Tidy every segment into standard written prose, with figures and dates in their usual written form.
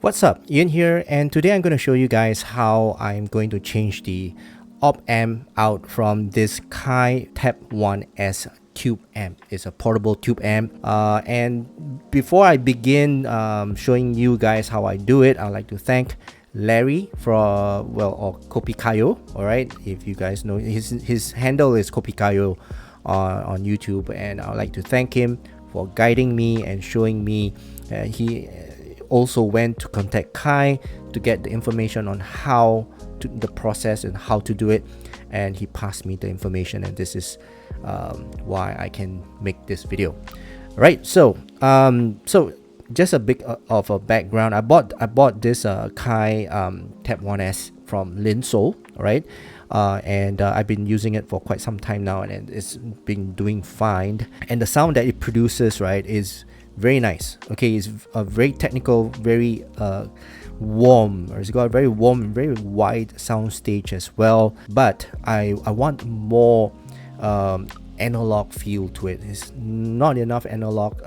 What's up, Ian here, and today I'm going to show you guys how I'm going to change the op amp out from this Kaei Tap-1s tube amp. It's a portable tube amp, and before I begin showing you guys how I do it, I'd like to thank Larry for or Kopikayo. All right, if you guys know, his handle is Kopikayo on YouTube, and I'd like to thank him for guiding me and showing me. He also went to contact Kaei to get the information on how to the process and how to do it, and he passed me the information, and this is why I can make this video. Right, so just a bit of a background. I bought this Kaei Tap-1s from Linso, right? And I've been using it for quite some time now, and it's been doing fine, and the sound that it produces, right, is very nice. Okay, it's a very technical, very warm, or it's got a very warm, very wide sound stage as well, but I want more analog feel to it. It's not enough analog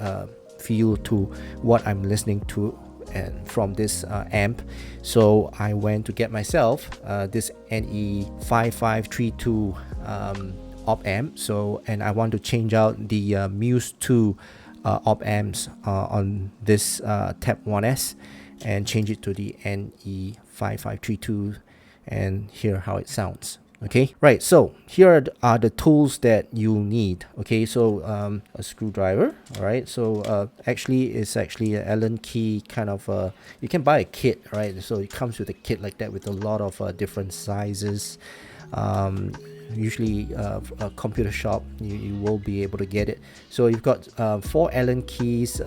feel to what I'm listening to and from this amp, so I went to get myself this NE5532 op amp. So, and I want to change out the Muse 2 op amps on this Tap-1s and change it to the NE5532 and hear how it sounds. Okay, right, so here are the tools that you need. Okay, so a screwdriver. All right, so it's actually an Allen key kind of you can buy a kit, right? So it comes with a kit like that with a lot of different sizes. Usually a computer shop, you will be able to get it. So you've got 4 Allen keys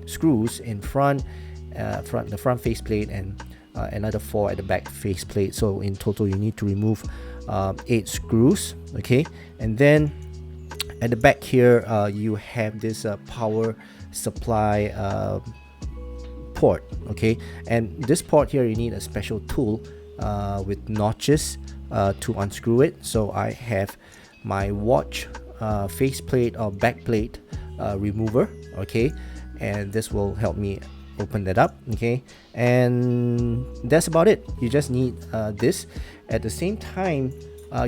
screws in front, the front faceplate, and another 4 at the back faceplate. So in total you need to remove 8 screws. Okay, and then at the back here you have this power supply port. Okay, and this port here you need a special tool with notches to unscrew it. So I have my watch faceplate or backplate remover. Okay, and this will help me open that up. Okay, and that's about it. You just need this. At the same time,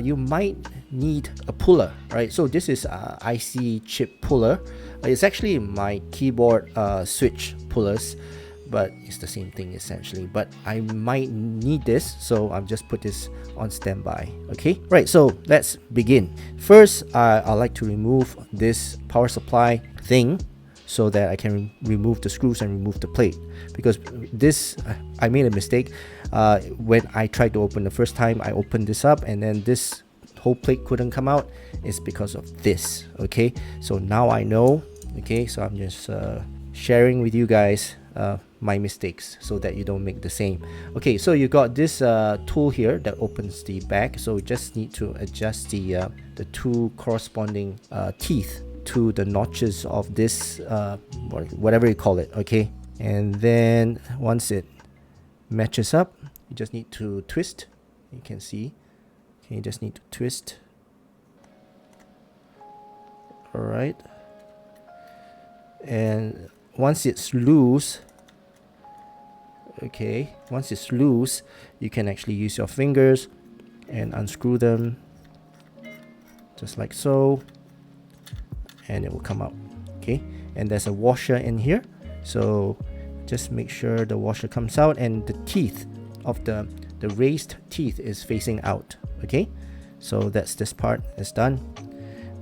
you might need a puller, right? So this is IC chip puller. It's actually my keyboard switch pullers, but it's the same thing essentially. But I might need this, so I've just put this on standby. Okay, right, so let's begin. First, I like to remove this power supply thing so that I can remove the screws and remove the plate, because this I made a mistake when I tried to open the first time. I opened this up and then this whole plate couldn't come out. It's because of this. Okay, so now I know. Okay, so I'm just sharing with you guys my mistakes so that you don't make the same. Okay, so you got this tool here that opens the back, so you just need to adjust the 2 corresponding teeth to the notches of this whatever you call it. Okay, and then once it matches up, you just need to twist. You can see. Okay, you just need to twist. All right, and once it's loose, okay, once it's loose, you can actually use your fingers and unscrew them just like so, and it will come out. Okay, and there's a washer in here, so just make sure the washer comes out and the teeth of the raised teeth is facing out. Okay, so that's this part is done.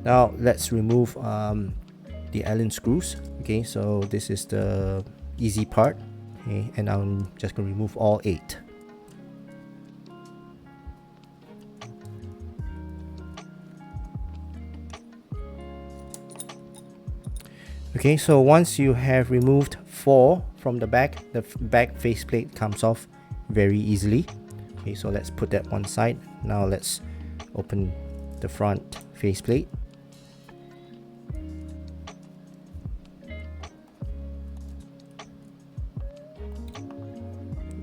Now let's remove the Allen screws. Okay, so this is the easy part. Okay, and I'm just going to remove all 8. Okay, so once you have removed 4 from the back faceplate comes off very easily. Okay, so let's put that one side. Now let's open the front faceplate.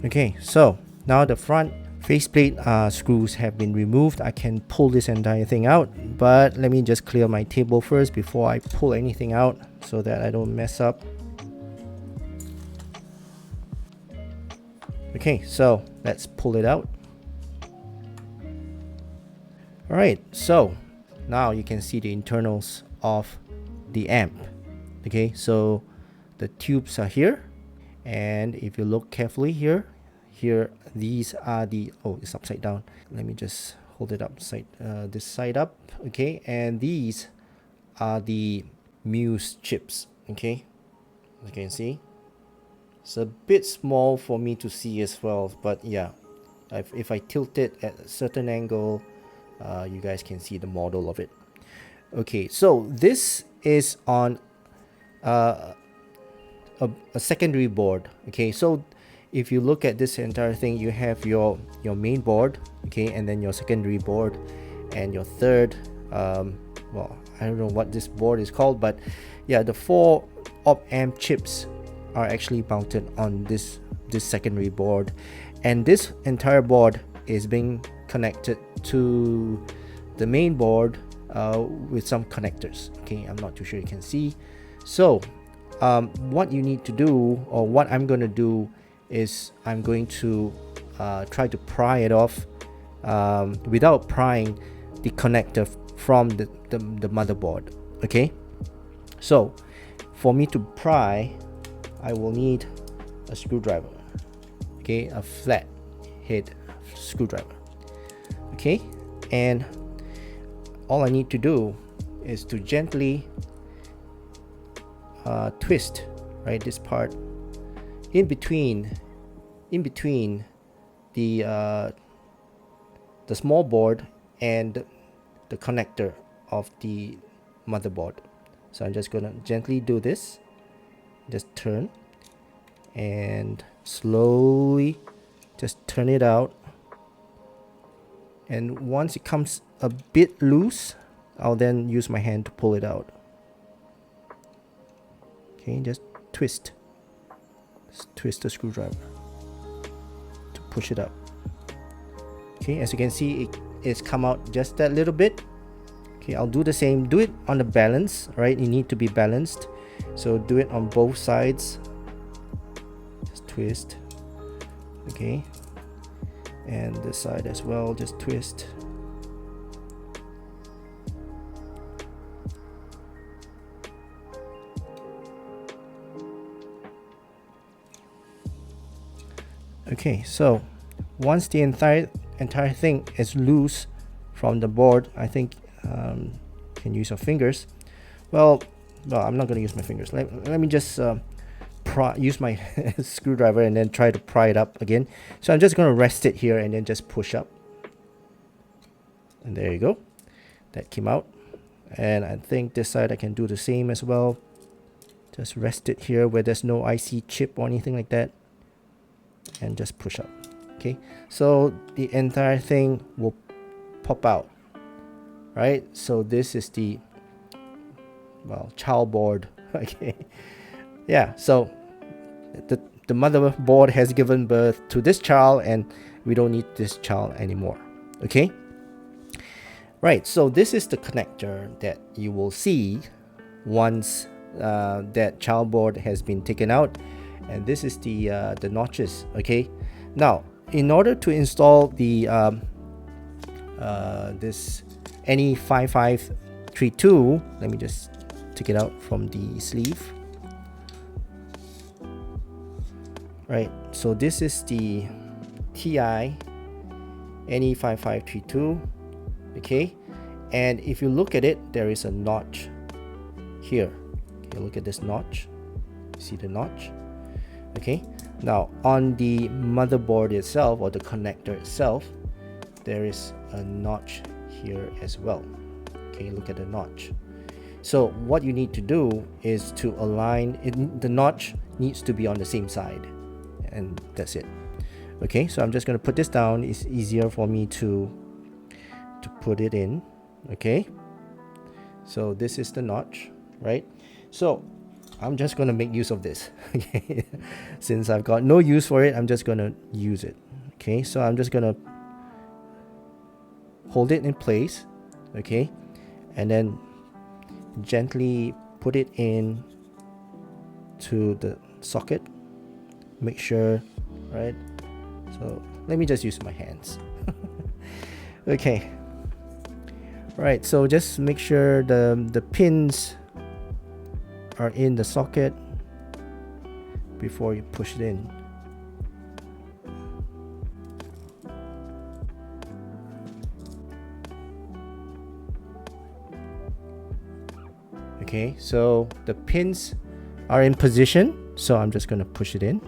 Okay, so now the front faceplate screws have been removed. I can pull this entire thing out, but let me just clear my table first before I pull anything out so that I don't mess up. Okay, so let's pull it out. Alright, so now you can see the internals of the amp. Okay, so the tubes are here, and if you look carefully here, these are the, oh, it's upside down. Let me just hold it upside, this side up. Okay, and these are the Muse chips. Okay, as you can see, it's a bit small for me to see as well, but yeah, if I tilt it at a certain angle, you guys can see the model of it. Okay, so this is on a secondary board. Okay, so if you look at this entire thing, you have your main board, okay, and then your secondary board, and your third, well, I don't know what this board is called, but yeah, the 4 OpAmp chips are actually mounted on this secondary board, and this entire board is being connected to the main board with some connectors. Okay, I'm not too sure you can see. So what you need to do, or what I'm going to do, is I'm going to try to pry it off without prying the connector from the motherboard. Okay, so for me to pry, I will need a screwdriver. Okay, a flat head screwdriver. Okay, and all I need to do is to gently twist, right, this part in between the small board and the connector of the motherboard. So I'm just gonna gently do this, just turn, and slowly just turn it out, and once it comes a bit loose, I'll then use my hand to pull it out. Okay, just twist the screwdriver to push it up. Okay, as you can see, it's come out just that little bit. Okay, I'll do the same. Do it on the balance, right? You need to be balanced, so do it on both sides. Just twist. Okay, and this side as well, just twist. Okay, so once the entire thing is loose from the board, I think you can use your fingers. Well, I'm not going to use my fingers. Let me just use my screwdriver and then try to pry it up again. So I'm just going to rest it here and then just push up. And there you go. That came out. And I think this side I can do the same as well. Just rest it here where there's no IC chip or anything like that, and just push up. Okay, so the entire thing will pop out, right? So this is the, well, child board. Okay, yeah, so the motherboard has given birth to this child, and we don't need this child anymore. Okay, right, so this is the connector that you will see once that child board has been taken out, and this is the notches. Okay, now in order to install the this NE5532, let me just take it out from the sleeve. Right, so this is the TI NE5532. Okay, and if you look at it, there is a notch here. Okay, look at this notch. See the notch? Okay, now on the motherboard itself, or the connector itself, there is a notch here as well. Okay, look at the notch. So what you need to do is to align it, the notch needs to be on the same side, and that's it. Okay, so I'm just going to put this down. It's easier for me to put it in. Okay, so this is the notch, right? So I'm just going to make use of this. Okay, since I've got no use for it, I'm just going to use it. Okay, so I'm just going to hold it in place. Okay, and then gently put it in to the socket. Make sure, right, So let me just use my hands. Okay. Right, so just make sure the pins are in the socket before you push it in. Okay, so the pins are in position, so I'm just going to push it in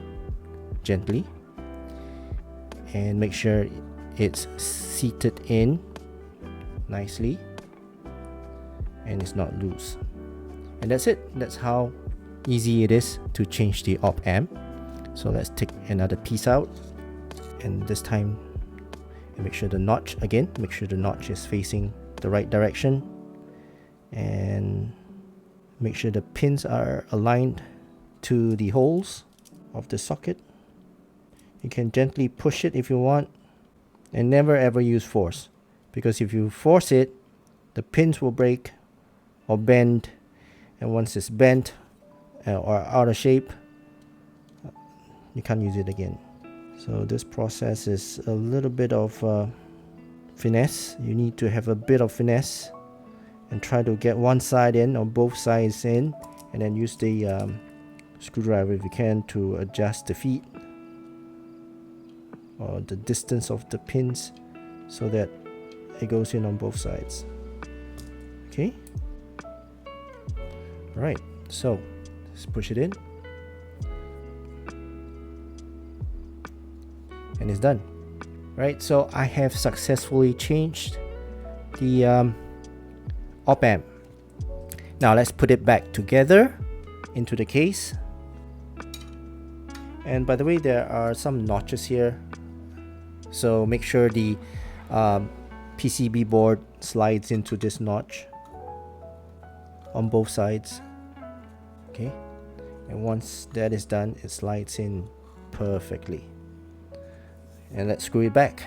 gently and make sure it's seated in nicely and it's not loose. And that's it. That's how easy it is to change the op amp. So let's take another piece out, and this time make sure the notch is facing the right direction, and make sure the pins are aligned to the holes of the socket. You can gently push it if you want, and never ever use force, because if you force it, the pins will break or bend, and once it's bent or out of shape, you can't use it again. So this process is a little bit of finesse. You need to have a bit of finesse and try to get one side in or both sides in, and then use the screwdriver if you can to adjust the feet or the distance of the pins so that it goes in on both sides. Okay. Alright, so let's push it in, and it's done. Right, so I have successfully changed the op amp. Now let's put it back together into the case. And by the way, there are some notches here, so make sure the PCB board slides into this notch on both sides. Okay, and once that is done, it slides in perfectly. And let's screw it back.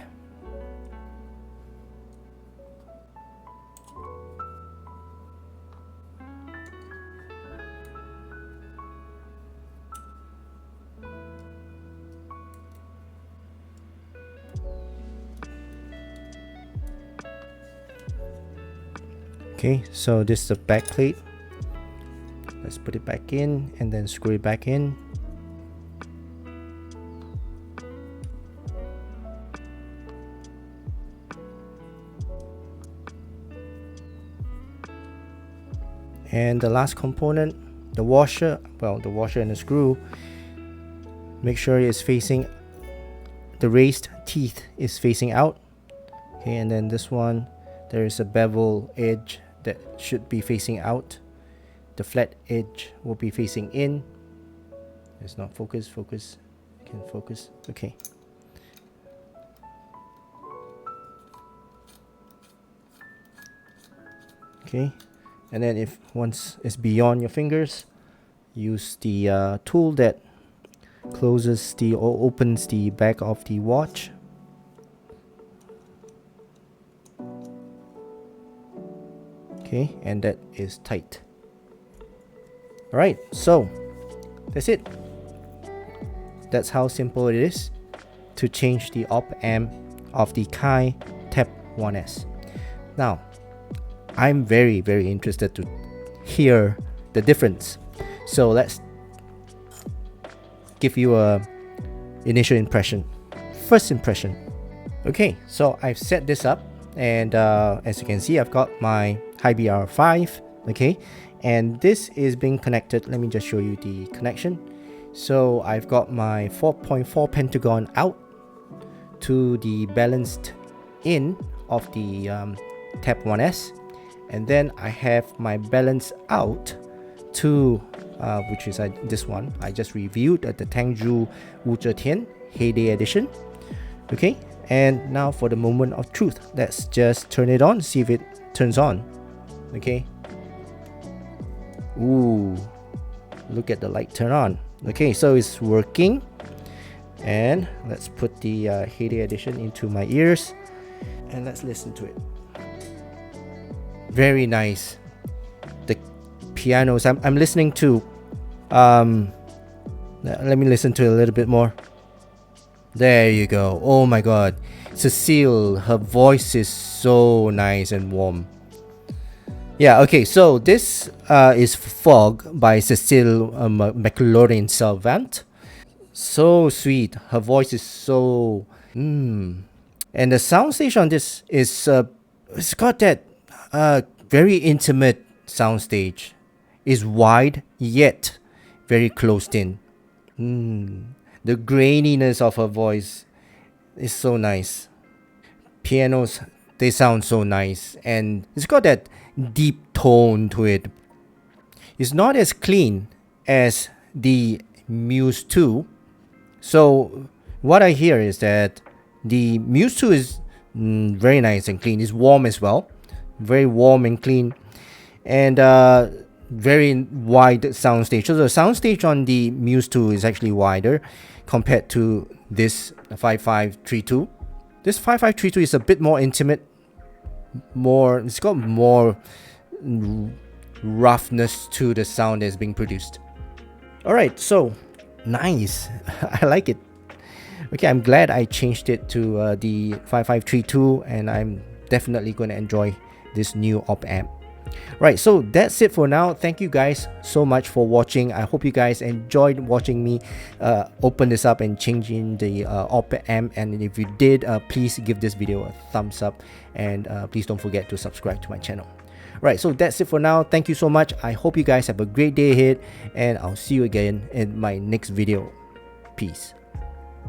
Okay, so this is the back plate. Let's put it back in and then screw it back in. And the last component, the washer, the washer and the screw, make sure it's facing, the raised teeth is facing out. Okay, and then this one, there is a bevel edge that should be facing out. The flat edge will be facing in. It's not focus. Can focus. Okay. Okay, and then if once it's beyond your fingers, use the tool that closes the or opens the back of the watch. Okay, and that is tight. Alright, so that's it. That's how simple it is to change the op amp of the Kaei Tap-1s. Now, I'm very interested to hear the difference. So let's give you a initial impression. First impression. Okay, so I've set this up, and as you can see, I've got my HiBR5. Okay, and this is being connected. Let me just show you the connection. So I've got my 4.4 pentagon out to the balanced in of the Tap-1s, and then I have my balance out to which is this one I just reviewed at the Tangzhou Wuzhetian Heyday Edition. Okay, and now for the moment of truth, let's just turn it on, see if it turns on. Okay, ooh, look at the light turn on. Okay, so it's working. And let's put the Heyday Edition into my ears and let's listen to it. Very nice. The pianos, I'm listening to let me listen to it a little bit more. There you go. Oh my god. Cecile, her voice is so nice and warm. Yeah, okay, so this is Fog by Cecile McLaurin Salvant. So sweet. Her voice is so. And the soundstage on this is it's got that very intimate soundstage. It's wide yet very closed in. The graininess of her voice is so nice. Pianos, they sound so nice, and it's got that deep tone to it. It's not as clean as the Muse 2. So what I hear is that the Muse 2 is very nice and clean. It's warm as well, very warm and clean, and very wide soundstage. So the soundstage on the Muse 2 is actually wider compared to this 5532. This 5532 is a bit more intimate, more, it's got more roughness to the sound that's being produced. Alright, so nice. I like it. Okay, I'm glad I changed it to the 5532, and I'm definitely going to enjoy this new op amp. Right, so that's it for now. Thank you guys so much for watching. I hope you guys enjoyed watching me open this up and changing the op amp. And if you did, please give this video a thumbs up, and please don't forget to subscribe to my channel. Right, so that's it for now. Thank you so much. I hope you guys have a great day ahead, and I'll see you again in my next video. Peace.